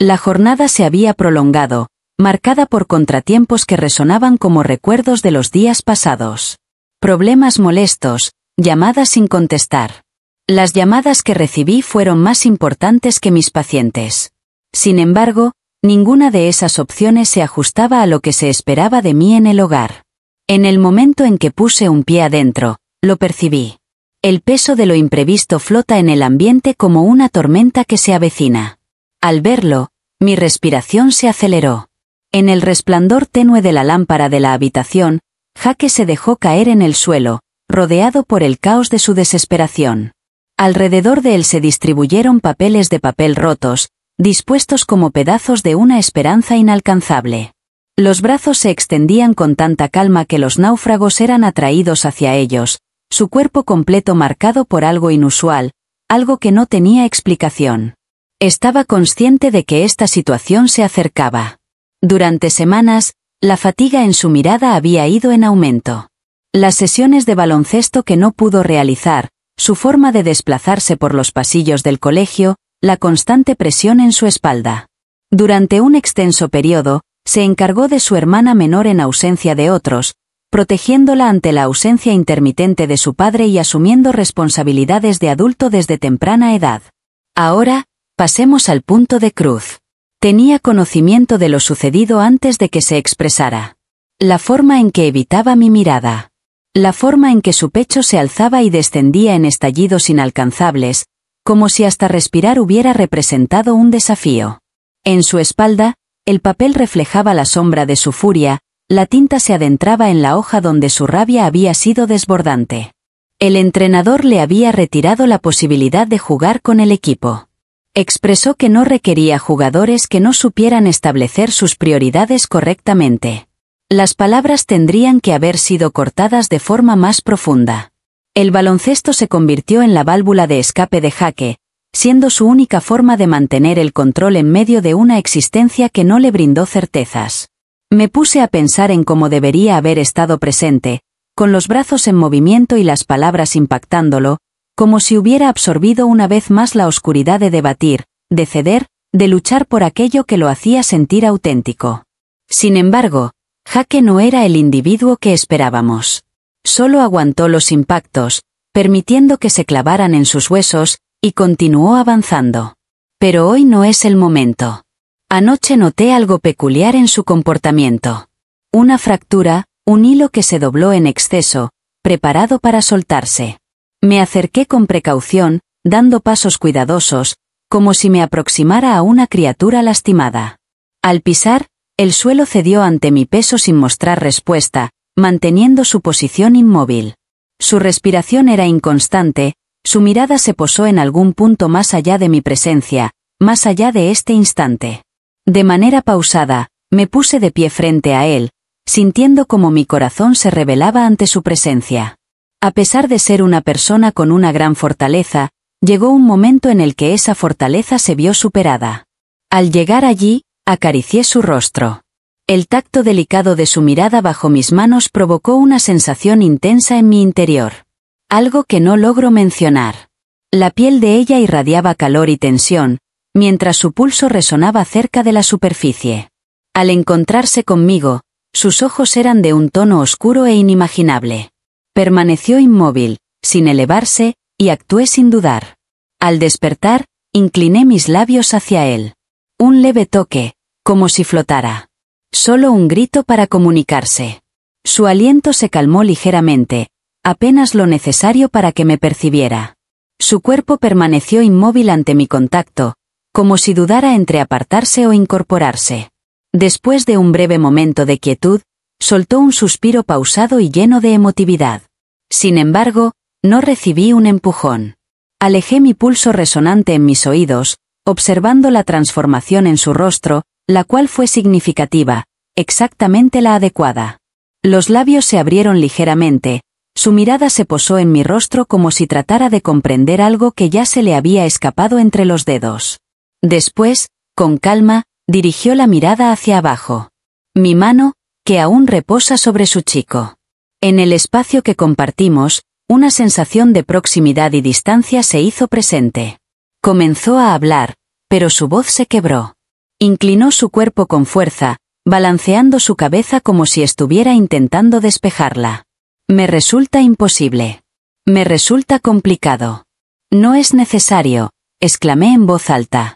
La jornada se había prolongado, marcada por contratiempos que resonaban como recuerdos de los días pasados. Problemas molestos, llamadas sin contestar. Las llamadas que recibí fueron más importantes que mis pacientes. Sin embargo, ninguna de esas opciones se ajustaba a lo que se esperaba de mí en el hogar. En el momento en que puse un pie adentro, lo percibí. El peso de lo imprevisto flota en el ambiente como una tormenta que se avecina. Al verlo, mi respiración se aceleró. En el resplandor tenue de la lámpara de la habitación, Jake se dejó caer en el suelo, rodeado por el caos de su desesperación. Alrededor de él se distribuyeron papeles de papel rotos, dispuestos como pedazos de una esperanza inalcanzable. Los brazos se extendían con tanta calma que los náufragos eran atraídos hacia ellos, su cuerpo completo marcado por algo inusual, algo que no tenía explicación. Estaba consciente de que esta situación se acercaba. Durante semanas, la fatiga en su mirada había ido en aumento. Las sesiones de baloncesto que no pudo realizar, su forma de desplazarse por los pasillos del colegio, la constante presión en su espalda. Durante un extenso periodo, se encargó de su hermana menor en ausencia de otros, protegiéndola ante la ausencia intermitente de su padre y asumiendo responsabilidades de adulto desde temprana edad. Ahora, pasemos al punto de cruz. Tenía conocimiento de lo sucedido antes de que se expresara. La forma en que evitaba mi mirada. La forma en que su pecho se alzaba y descendía en estallidos inalcanzables, como si hasta respirar hubiera representado un desafío. En su espalda, el papel reflejaba la sombra de su furia, la tinta se adentraba en la hoja donde su rabia había sido desbordante. El entrenador le había retirado la posibilidad de jugar con el equipo. Expresó que no requería jugadores que no supieran establecer sus prioridades correctamente. Las palabras tendrían que haber sido cortadas de forma más profunda. El baloncesto se convirtió en la válvula de escape de Jake, siendo su única forma de mantener el control en medio de una existencia que no le brindó certezas. Me puse a pensar en cómo debería haber estado presente, con los brazos en movimiento y las palabras impactándolo, como si hubiera absorbido una vez más la oscuridad de debatir, de ceder, de luchar por aquello que lo hacía sentir auténtico. Sin embargo, Jake no era el individuo que esperábamos. Solo aguantó los impactos, permitiendo que se clavaran en sus huesos, y continuó avanzando. Pero hoy no es el momento. Anoche noté algo peculiar en su comportamiento. Una fractura, un hilo que se dobló en exceso, preparado para soltarse. Me acerqué con precaución, dando pasos cuidadosos, como si me aproximara a una criatura lastimada. Al pisar, el suelo cedió ante mi peso sin mostrar respuesta, manteniendo su posición inmóvil. Su respiración era inconstante, su mirada se posó en algún punto más allá de mi presencia, más allá de este instante. De manera pausada, me puse de pie frente a él, sintiendo como mi corazón se rebelaba ante su presencia. A pesar de ser una persona con una gran fortaleza, llegó un momento en el que esa fortaleza se vio superada. Al llegar allí, acaricié su rostro. El tacto delicado de su mirada bajo mis manos provocó una sensación intensa en mi interior. Algo que no logro mencionar. La piel de ella irradiaba calor y tensión, mientras su pulso resonaba cerca de la superficie. Al encontrarse conmigo, sus ojos eran de un tono oscuro e inimaginable. Permaneció inmóvil, sin elevarse, y actué sin dudar. Al despertar, incliné mis labios hacia él. Un leve toque, como si flotara. Solo un grito para comunicarse. Su aliento se calmó ligeramente, apenas lo necesario para que me percibiera. Su cuerpo permaneció inmóvil ante mi contacto, como si dudara entre apartarse o incorporarse. Después de un breve momento de quietud, soltó un suspiro pausado y lleno de emotividad. Sin embargo, no recibí un empujón. Alejé mi pulso resonante en mis oídos, observando la transformación en su rostro, la cual fue significativa, exactamente la adecuada. Los labios se abrieron ligeramente, su mirada se posó en mi rostro como si tratara de comprender algo que ya se le había escapado entre los dedos. Después, con calma, dirigió la mirada hacia abajo. Mi mano, que aún reposa sobre su chico. En el espacio que compartimos, una sensación de proximidad y distancia se hizo presente. Comenzó a hablar, pero su voz se quebró. Inclinó su cuerpo con fuerza, balanceando su cabeza como si estuviera intentando despejarla. Me resulta imposible. Me resulta complicado. No es necesario, exclamé en voz alta.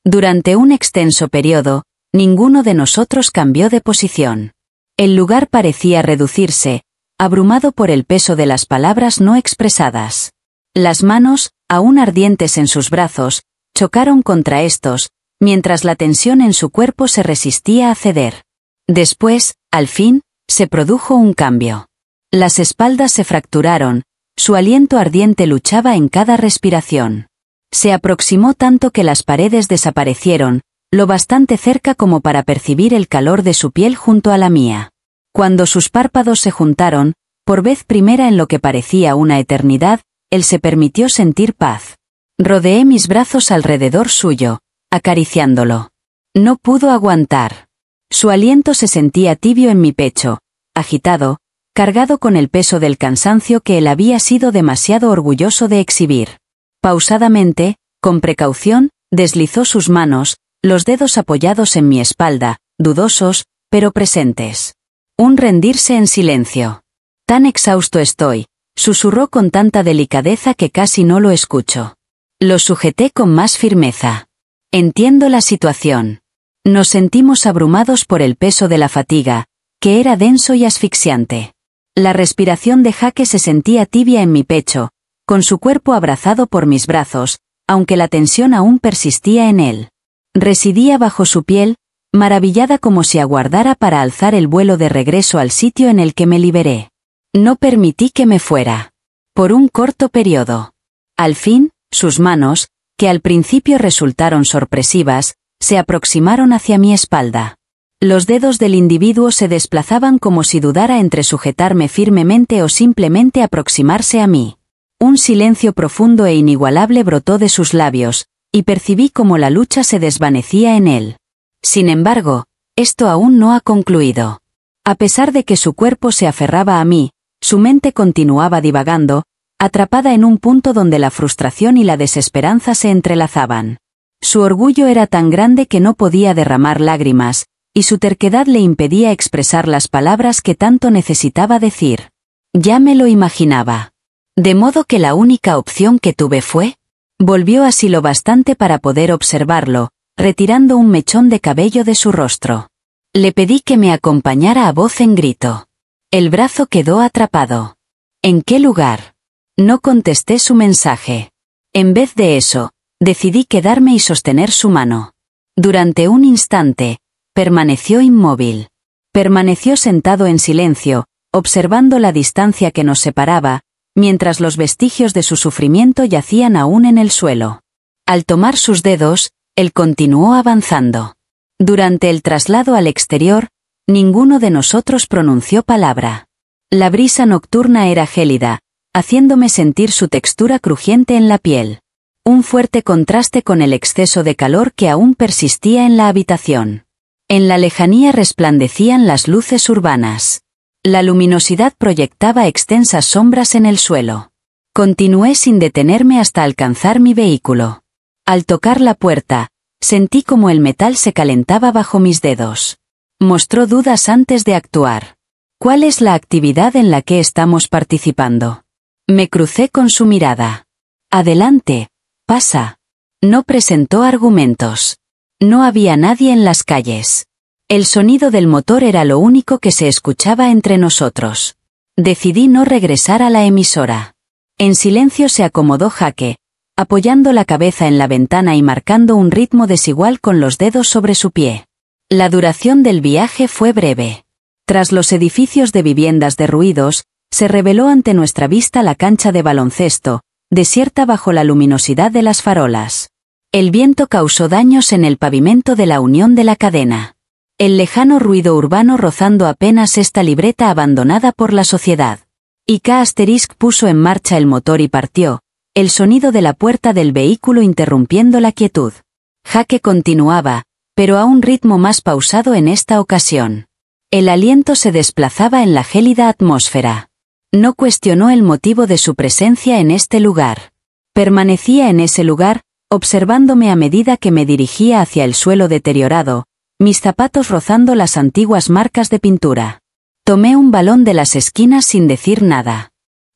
Durante un extenso periodo, ninguno de nosotros cambió de posición. El lugar parecía reducirse, abrumado por el peso de las palabras no expresadas. Las manos, aún ardientes en sus brazos, chocaron contra estos, mientras la tensión en su cuerpo se resistía a ceder. Después, al fin, se produjo un cambio. Las espaldas se fracturaron, su aliento ardiente luchaba en cada respiración. Se aproximó tanto que las paredes desaparecieron, lo bastante cerca como para percibir el calor de su piel junto a la mía. Cuando sus párpados se juntaron, por vez primera en lo que parecía una eternidad, él se permitió sentir paz. Rodeé mis brazos alrededor suyo, acariciándolo. No pudo aguantar. Su aliento se sentía tibio en mi pecho, agitado, cargado con el peso del cansancio que él había sido demasiado orgulloso de exhibir. Pausadamente, con precaución, deslizó sus manos, los dedos apoyados en mi espalda, dudosos, pero presentes. Un rendirse en silencio. Tan exhausto estoy, susurró con tanta delicadeza que casi no lo escucho. Lo sujeté con más firmeza. Entiendo la situación. Nos sentimos abrumados por el peso de la fatiga, que era denso y asfixiante. La respiración de Jake se sentía tibia en mi pecho, con su cuerpo abrazado por mis brazos, aunque la tensión aún persistía en él. Residía bajo su piel, maravillada como si aguardara para alzar el vuelo de regreso al sitio en el que me liberé. No permití que me fuera. Por un corto periodo. Al fin, sus manos, que al principio resultaron sorpresivas, se aproximaron hacia mi espalda. Los dedos del individuo se desplazaban como si dudara entre sujetarme firmemente o simplemente aproximarse a mí. Un silencio profundo e inigualable brotó de sus labios, y percibí cómo la lucha se desvanecía en él. Sin embargo, esto aún no ha concluido. A pesar de que su cuerpo se aferraba a mí, su mente continuaba divagando, atrapada en un punto donde la frustración y la desesperanza se entrelazaban. Su orgullo era tan grande que no podía derramar lágrimas, y su terquedad le impedía expresar las palabras que tanto necesitaba decir. Ya me lo imaginaba. De modo que la única opción que tuve fue... Volvió así lo bastante para poder observarlo, retirando un mechón de cabello de su rostro. Le pedí que me acompañara a voz en grito. El brazo quedó atrapado. ¿En qué lugar? No contesté su mensaje. En vez de eso, decidí quedarme y sostener su mano. Durante un instante, permaneció inmóvil. Permaneció sentado en silencio, observando la distancia que nos separaba, mientras los vestigios de su sufrimiento yacían aún en el suelo. Al tomar sus dedos, él continuó avanzando. Durante el traslado al exterior, ninguno de nosotros pronunció palabra. La brisa nocturna era gélida, haciéndome sentir su textura crujiente en la piel. Un fuerte contraste con el exceso de calor que aún persistía en la habitación. En la lejanía resplandecían las luces urbanas. La luminosidad proyectaba extensas sombras en el suelo. Continué sin detenerme hasta alcanzar mi vehículo. Al tocar la puerta, sentí como el metal se calentaba bajo mis dedos. Mostró dudas antes de actuar. ¿Cuál es la actividad en la que estamos participando? Me crucé con su mirada. Adelante, pasa. No presentó argumentos. No había nadie en las calles. El sonido del motor era lo único que se escuchaba entre nosotros. Decidí no regresar a la emisora. En silencio se acomodó Jake, apoyando la cabeza en la ventana y marcando un ritmo desigual con los dedos sobre su pie. La duración del viaje fue breve. Tras los edificios de viviendas derruidos, se reveló ante nuestra vista la cancha de baloncesto, desierta bajo la luminosidad de las farolas. El viento causó daños en el pavimento de la unión de la cadena. El lejano ruido urbano rozando apenas esta libreta abandonada por la sociedad. IK * puso en marcha el motor y partió, el sonido de la puerta del vehículo interrumpiendo la quietud. Jake continuaba, pero a un ritmo más pausado en esta ocasión. El aliento se desplazaba en la gélida atmósfera. No cuestionó el motivo de su presencia en este lugar. Permanecía en ese lugar, observándome a medida que me dirigía hacia el suelo deteriorado, mis zapatos rozando las antiguas marcas de pintura. Tomé un balón de las esquinas sin decir nada.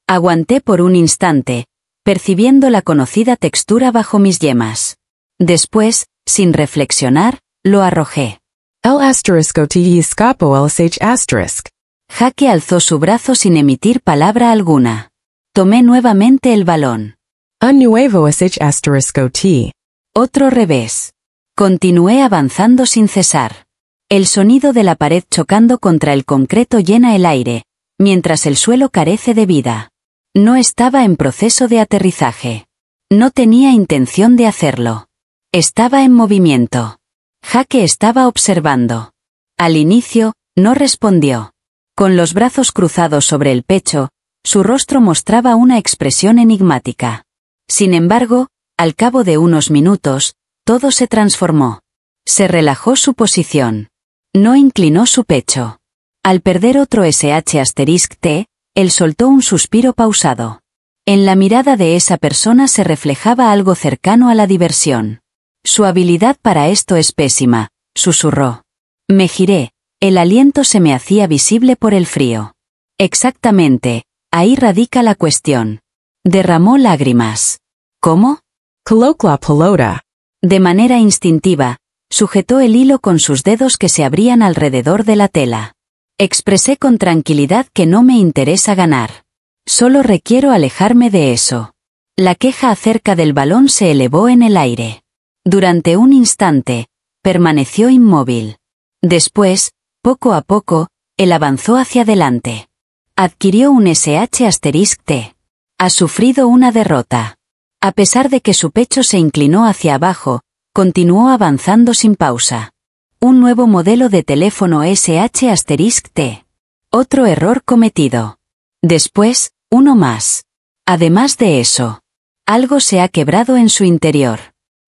Aguanté por un instante, percibiendo la conocida textura bajo mis yemas. Después, sin reflexionar, lo arrojé. L***te escapo LSH**. Jake alzó su brazo sin emitir palabra alguna. Tomé nuevamente el balón. Un nuevo SH**T. Otro revés. Continué avanzando sin cesar. El sonido de la pared chocando contra el concreto llena el aire, mientras el suelo carece de vida. No estaba en proceso de aterrizaje. No tenía intención de hacerlo. Estaba en movimiento. Jake estaba observando. Al inicio, no respondió. Con los brazos cruzados sobre el pecho, su rostro mostraba una expresión enigmática. Sin embargo, al cabo de unos minutos, todo se transformó. Se relajó su posición. No inclinó su pecho. Al perder otro SH**T, él soltó un suspiro pausado. En la mirada de esa persona se reflejaba algo cercano a la diversión. Su habilidad para esto es pésima, susurró. Me giré, el aliento se me hacía visible por el frío. Exactamente, ahí radica la cuestión. Derramó lágrimas. ¿Cómo? Colocla pelota. De manera instintiva, sujetó el hilo con sus dedos que se abrían alrededor de la tela. Expresé con tranquilidad que no me interesa ganar. Solo requiero alejarme de eso. La queja acerca del balón se elevó en el aire. Durante un instante, permaneció inmóvil. Después, poco a poco, él avanzó hacia adelante. Adquirió un SH**T. Ha sufrido una derrota. A pesar de que su pecho se inclinó hacia abajo, continuó avanzando sin pausa. Un nuevo modelo de teléfono SH**T. Otro error cometido. Después, uno más. Además de eso, algo se ha quebrado en su interior.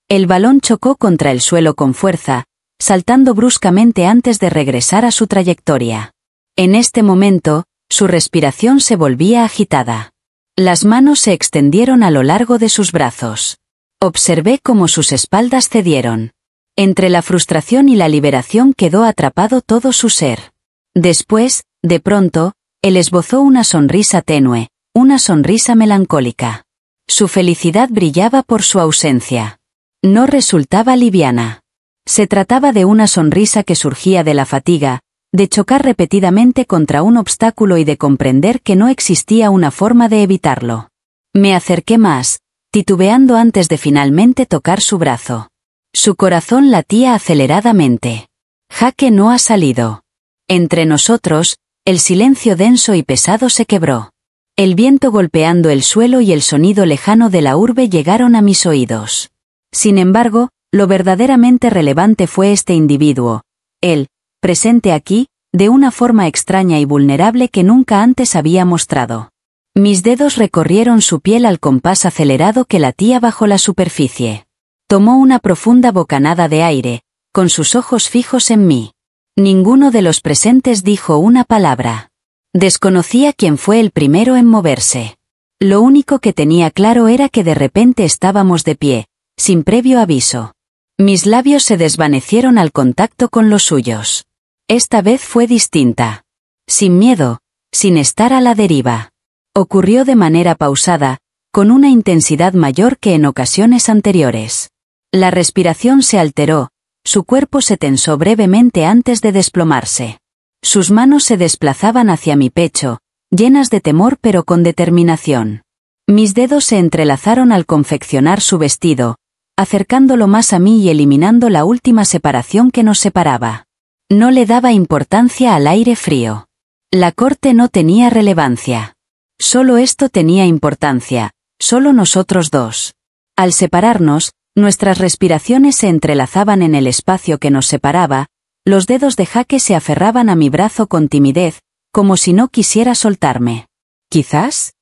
El balón chocó contra el suelo con fuerza, saltando bruscamente antes de regresar a su trayectoria. En este momento, su respiración se volvía agitada. Las manos se extendieron a lo largo de sus brazos. Observé cómo sus espaldas cedieron. Entre la frustración y la liberación quedó atrapado todo su ser. Después, de pronto, él esbozó una sonrisa tenue, una sonrisa melancólica. Su felicidad brillaba por su ausencia. No resultaba liviana. Se trataba de una sonrisa que surgía de la fatiga, de chocar repetidamente contra un obstáculo y de comprender que no existía una forma de evitarlo. Me acerqué más, titubeando antes de finalmente tocar su brazo. Su corazón latía aceleradamente. Jake no ha salido. Entre nosotros, el silencio denso y pesado se quebró. El viento golpeando el suelo y el sonido lejano de la urbe llegaron a mis oídos. Sin embargo, lo verdaderamente relevante fue este individuo, él, presente aquí, de una forma extraña y vulnerable que nunca antes había mostrado. Mis dedos recorrieron su piel al compás acelerado que latía bajo la superficie. Tomó una profunda bocanada de aire, con sus ojos fijos en mí. Ninguno de los presentes dijo una palabra. Desconocía quién fue el primero en moverse. Lo único que tenía claro era que de repente estábamos de pie, sin previo aviso. Mis labios se desvanecieron al contacto con los suyos. Esta vez fue distinta. Sin miedo, sin estar a la deriva. Ocurrió de manera pausada, con una intensidad mayor que en ocasiones anteriores. La respiración se alteró, su cuerpo se tensó brevemente antes de desplomarse. Sus manos se desplazaban hacia mi pecho, llenas de temor pero con determinación. Mis dedos se entrelazaron al confeccionar su vestido, acercándolo más a mí y eliminando la última separación que nos separaba. No le daba importancia al aire frío. La corte no tenía relevancia. Solo esto tenía importancia, solo nosotros dos. Al separarnos, nuestras respiraciones se entrelazaban en el espacio que nos separaba, los dedos de Jake se aferraban a mi brazo con timidez, como si no quisiera soltarme. Quizás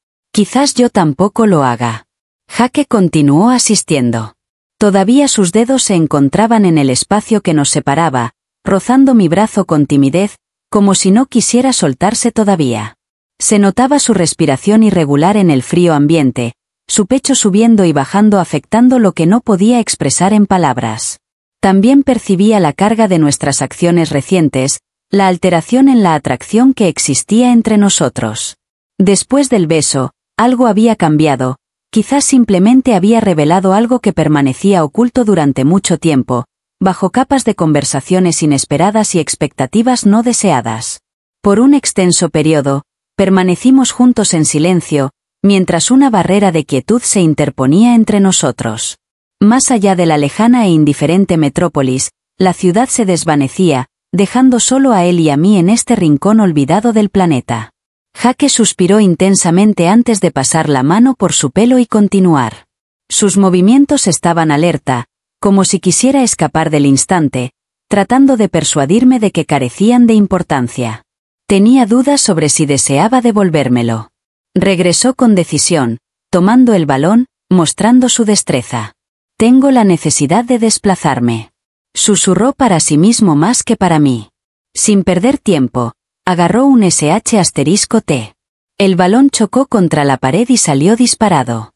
yo tampoco lo haga. Jake continuó asistiendo. Todavía sus dedos se encontraban en el espacio que nos separaba, rozando mi brazo con timidez, como si no quisiera soltarse todavía. Se notaba su respiración irregular en el frío ambiente, su pecho subiendo y bajando afectando lo que no podía expresar en palabras. También percibía la carga de nuestras acciones recientes, la alteración en la atracción que existía entre nosotros. Después del beso, algo había cambiado, quizás simplemente había revelado algo que permanecía oculto durante mucho tiempo, bajo capas de conversaciones inesperadas y expectativas no deseadas. Por un extenso periodo, permanecimos juntos en silencio, mientras una barrera de quietud se interponía entre nosotros. Más allá de la lejana e indiferente metrópolis, la ciudad se desvanecía, dejando solo a él y a mí en este rincón olvidado del planeta. Jake suspiró intensamente antes de pasar la mano por su pelo y continuar. Sus movimientos estaban alerta, como si quisiera escapar del instante, tratando de persuadirme de que carecían de importancia. Tenía dudas sobre si deseaba devolvérmelo. Regresó con decisión, tomando el balón, mostrando su destreza. Tengo la necesidad de desplazarme. Susurró para sí mismo más que para mí. Sin perder tiempo, agarró un sh*T. El balón chocó contra la pared y salió disparado.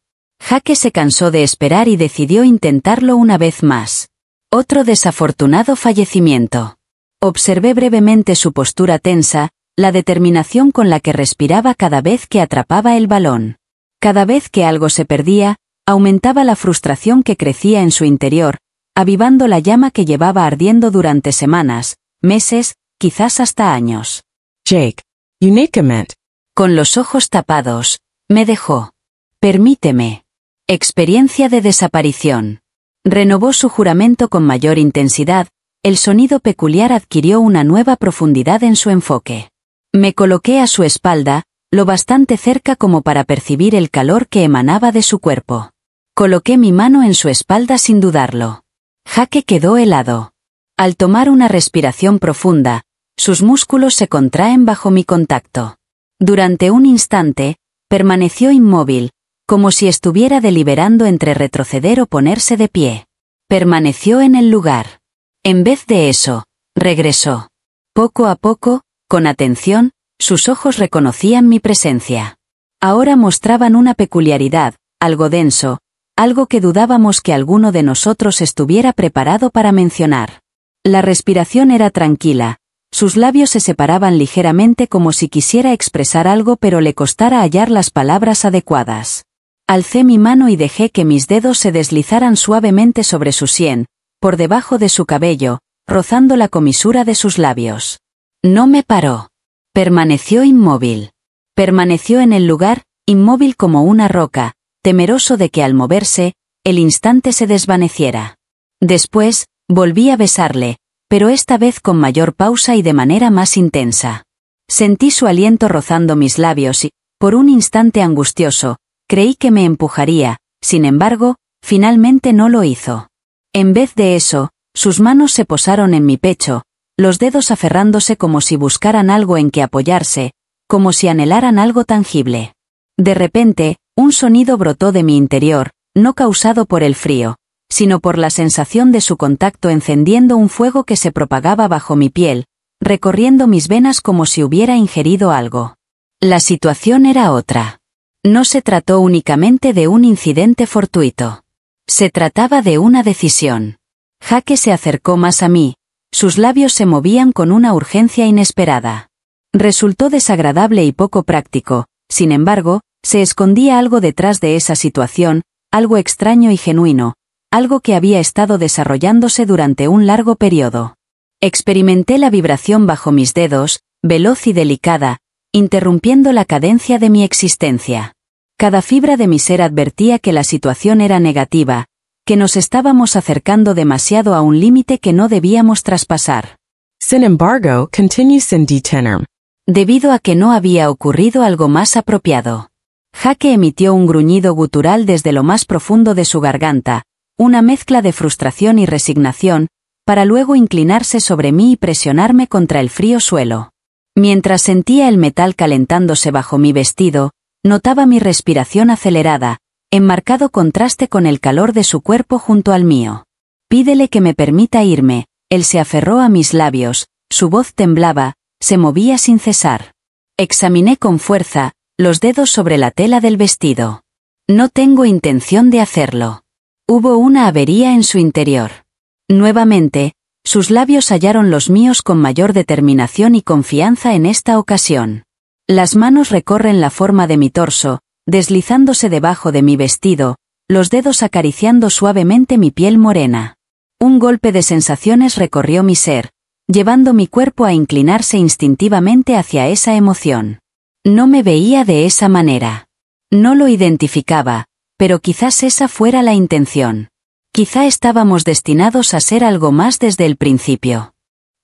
Jake se cansó de esperar y decidió intentarlo una vez más. Otro desafortunado fallecimiento. Observé brevemente su postura tensa, la determinación con la que respiraba cada vez que atrapaba el balón. Cada vez que algo se perdía, aumentaba la frustración que crecía en su interior, avivando la llama que llevaba ardiendo durante semanas, meses, quizás hasta años. Jake, Unicament. Con los ojos tapados, me dejó. Permíteme. Experiencia de desaparición. Renovó su juramento con mayor intensidad, el sonido peculiar adquirió una nueva profundidad en su enfoque. Me coloqué a su espalda, lo bastante cerca como para percibir el calor que emanaba de su cuerpo. Coloqué mi mano en su espalda sin dudarlo. Jake quedó helado. Al tomar una respiración profunda, sus músculos se contraen bajo mi contacto. Durante un instante, permaneció inmóvil, como si estuviera deliberando entre retroceder o ponerse de pie. Permaneció en el lugar. En vez de eso, regresó. Poco a poco, con atención, sus ojos reconocían mi presencia. Ahora mostraban una peculiaridad, algo denso, algo que dudábamos que alguno de nosotros estuviera preparado para mencionar. La respiración era tranquila, sus labios se separaban ligeramente como si quisiera expresar algo pero le costara hallar las palabras adecuadas. Alcé mi mano y dejé que mis dedos se deslizaran suavemente sobre su sien, por debajo de su cabello, rozando la comisura de sus labios. No me paró. Permaneció inmóvil. Permaneció en el lugar, inmóvil como una roca, temeroso de que al moverse, el instante se desvaneciera. Después, volví a besarle, pero esta vez con mayor pausa y de manera más intensa. Sentí su aliento rozando mis labios y, por un instante angustioso, creí que me empujaría, sin embargo, finalmente no lo hizo. En vez de eso, sus manos se posaron en mi pecho, los dedos aferrándose como si buscaran algo en que apoyarse, como si anhelaran algo tangible. De repente, un sonido brotó de mi interior, no causado por el frío, sino por la sensación de su contacto encendiendo un fuego que se propagaba bajo mi piel, recorriendo mis venas como si hubiera ingerido algo. La situación era otra. No se trató únicamente de un incidente fortuito. Se trataba de una decisión. Jake se acercó más a mí, sus labios se movían con una urgencia inesperada. Resultó desagradable y poco práctico, sin embargo, se escondía algo detrás de esa situación, algo extraño y genuino, algo que había estado desarrollándose durante un largo periodo. Experimenté la vibración bajo mis dedos, veloz y delicada, interrumpiendo la cadencia de mi existencia. Cada fibra de mi ser advertía que la situación era negativa, que nos estábamos acercando demasiado a un límite que no debíamos traspasar. Sin embargo, continues sin detenerme. Debido a que no había ocurrido algo más apropiado. Jake emitió un gruñido gutural desde lo más profundo de su garganta, una mezcla de frustración y resignación, para luego inclinarse sobre mí y presionarme contra el frío suelo. Mientras sentía el metal calentándose bajo mi vestido, notaba mi respiración acelerada, en marcado contraste con el calor de su cuerpo junto al mío. Pídele que me permita irme, él se aferró a mis labios, su voz temblaba, se movía sin cesar. Examiné con fuerza, los dedos sobre la tela del vestido. No tengo intención de hacerlo. Hubo una avería en su interior. Nuevamente, sus labios hallaron los míos con mayor determinación y confianza en esta ocasión. Las manos recorren la forma de mi torso, deslizándose debajo de mi vestido, los dedos acariciando suavemente mi piel morena. Un golpe de sensaciones recorrió mi ser, llevando mi cuerpo a inclinarse instintivamente hacia esa emoción. No me veía de esa manera. No lo identificaba, pero quizás esa fuera la intención. Quizá estábamos destinados a ser algo más desde el principio.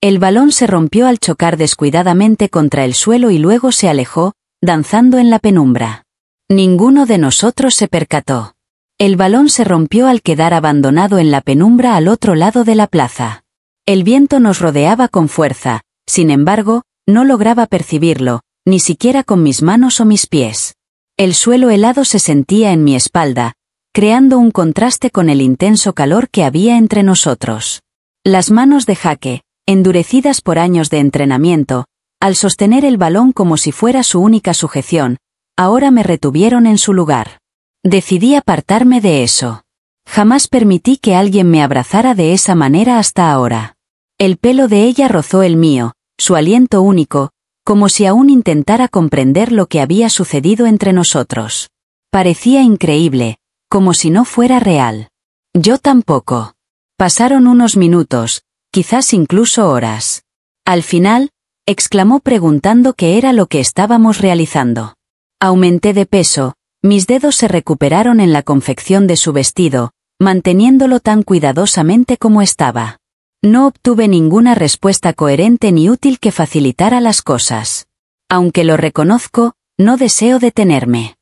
El balón se rompió al chocar descuidadamente contra el suelo y luego se alejó, danzando en la penumbra. Ninguno de nosotros se percató. El balón se rompió al quedar abandonado en la penumbra al otro lado de la plaza. El viento nos rodeaba con fuerza, sin embargo, no lograba percibirlo, ni siquiera con mis manos o mis pies. El suelo helado se sentía en mi espalda, creando un contraste con el intenso calor que había entre nosotros. Las manos de Jake, endurecidas por años de entrenamiento, al sostener el balón como si fuera su única sujeción, ahora me retuvieron en su lugar. Decidí apartarme de eso. Jamás permití que alguien me abrazara de esa manera hasta ahora. El pelo de ella rozó el mío, su aliento único, como si aún intentara comprender lo que había sucedido entre nosotros. Parecía increíble, como si no fuera real. Yo tampoco. Pasaron unos minutos, quizás incluso horas. Al final, exclamó preguntando qué era lo que estábamos realizando. Aumenté de peso, mis dedos se recuperaron en la confección de su vestido, manteniéndolo tan cuidadosamente como estaba. No obtuve ninguna respuesta coherente ni útil que facilitara las cosas. Aunque lo reconozco, no deseo detenerme.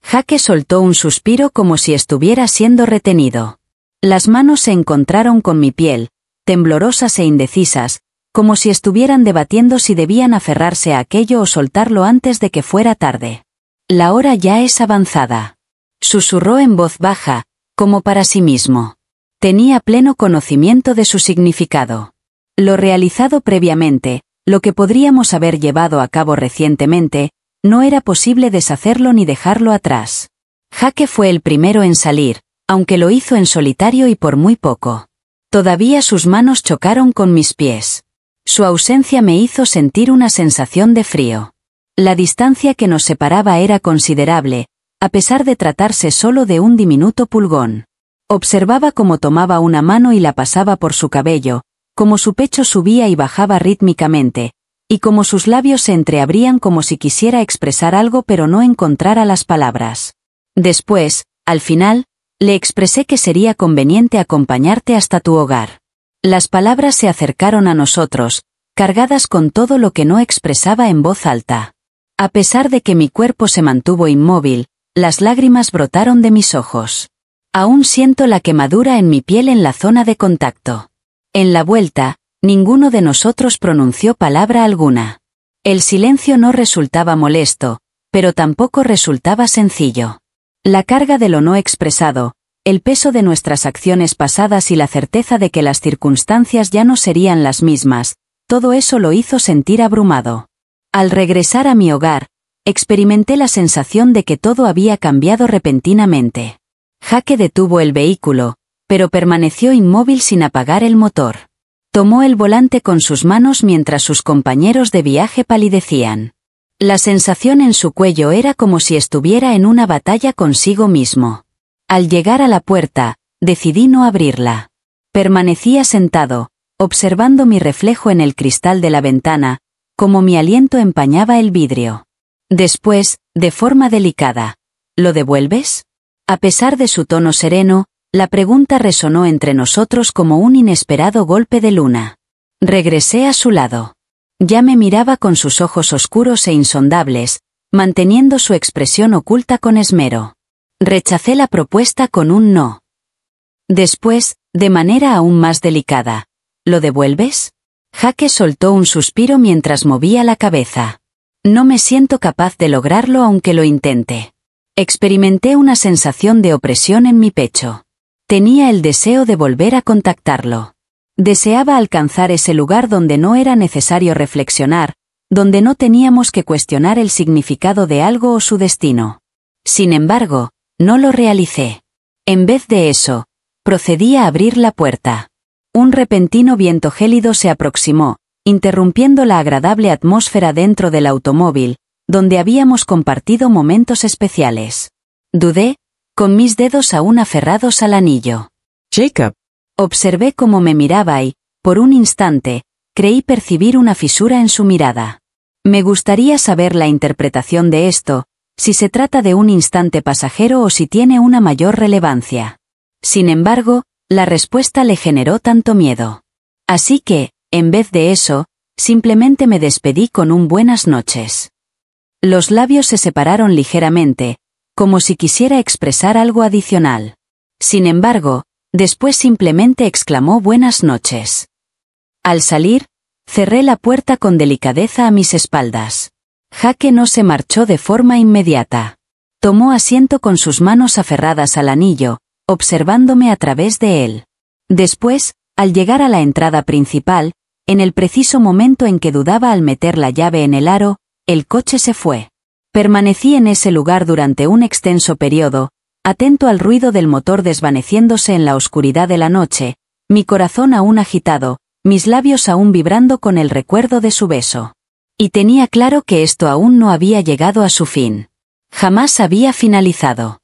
Jake soltó un suspiro como si estuviera siendo retenido. Las manos se encontraron con mi piel, temblorosas e indecisas, como si estuvieran debatiendo si debían aferrarse a aquello o soltarlo antes de que fuera tarde. La hora ya es avanzada. Susurró en voz baja, como para sí mismo. Tenía pleno conocimiento de su significado. Lo realizado previamente, lo que podríamos haber llevado a cabo recientemente, no era posible deshacerlo ni dejarlo atrás. Jake fue el primero en salir, aunque lo hizo en solitario y por muy poco. Todavía sus manos chocaron con mis pies. Su ausencia me hizo sentir una sensación de frío. La distancia que nos separaba era considerable, a pesar de tratarse solo de un diminuto pulgón. Observaba cómo tomaba una mano y la pasaba por su cabello, cómo su pecho subía y bajaba rítmicamente, y cómo sus labios se entreabrían como si quisiera expresar algo pero no encontrara las palabras. Después, al final, le expresé que sería conveniente acompañarte hasta tu hogar. Las palabras se acercaron a nosotros, cargadas con todo lo que no expresaba en voz alta. A pesar de que mi cuerpo se mantuvo inmóvil, las lágrimas brotaron de mis ojos. Aún siento la quemadura en mi piel en la zona de contacto. En la vuelta, ninguno de nosotros pronunció palabra alguna. El silencio no resultaba molesto, pero tampoco resultaba sencillo. La carga de lo no expresado, el peso de nuestras acciones pasadas y la certeza de que las circunstancias ya no serían las mismas, todo eso lo hizo sentir abrumado. Al regresar a mi hogar, experimenté la sensación de que todo había cambiado repentinamente. Jake detuvo el vehículo, pero permaneció inmóvil sin apagar el motor. Tomó el volante con sus manos mientras sus compañeros de viaje palidecían. La sensación en su cuello era como si estuviera en una batalla consigo mismo. Al llegar a la puerta, decidí no abrirla. Permanecía sentado, observando mi reflejo en el cristal de la ventana, como mi aliento empañaba el vidrio. Después, de forma delicada, ¿lo devuelves? A pesar de su tono sereno, la pregunta resonó entre nosotros como un inesperado golpe de luna. Regresé a su lado. Ya me miraba con sus ojos oscuros e insondables, manteniendo su expresión oculta con esmero. Rechacé la propuesta con un no. Después, de manera aún más delicada, ¿lo devuelves? Jake soltó un suspiro mientras movía la cabeza. No me siento capaz de lograrlo aunque lo intente. Experimenté una sensación de opresión en mi pecho. Tenía el deseo de volver a contactarlo. Deseaba alcanzar ese lugar donde no era necesario reflexionar, donde no teníamos que cuestionar el significado de algo o su destino. Sin embargo, No lo realicé. En vez de eso, procedí a abrir la puerta. Un repentino viento gélido se aproximó, interrumpiendo la agradable atmósfera dentro del automóvil, donde habíamos compartido momentos especiales. Dudé, con mis dedos aún aferrados al anillo. Jacob, Observé cómo me miraba y, por un instante, creí percibir una fisura en su mirada. Me gustaría saber la interpretación de esto, si se trata de un instante pasajero o si tiene una mayor relevancia. Sin embargo, la respuesta le generó tanto miedo. Así que, en vez de eso, simplemente me despedí con un buenas noches. Los labios se separaron ligeramente, como si quisiera expresar algo adicional. Sin embargo, después simplemente exclamó buenas noches. Al salir, cerré la puerta con delicadeza a mis espaldas. Jake no se marchó de forma inmediata. Tomó asiento con sus manos aferradas al anillo, observándome a través de él. Después, al llegar a la entrada principal, en el preciso momento en que dudaba al meter la llave en el aro, el coche se fue. Permanecí en ese lugar durante un extenso periodo, atento al ruido del motor desvaneciéndose en la oscuridad de la noche, mi corazón aún agitado, mis labios aún vibrando con el recuerdo de su beso. Y tenía claro que esto aún no había llegado a su fin. Jamás había finalizado.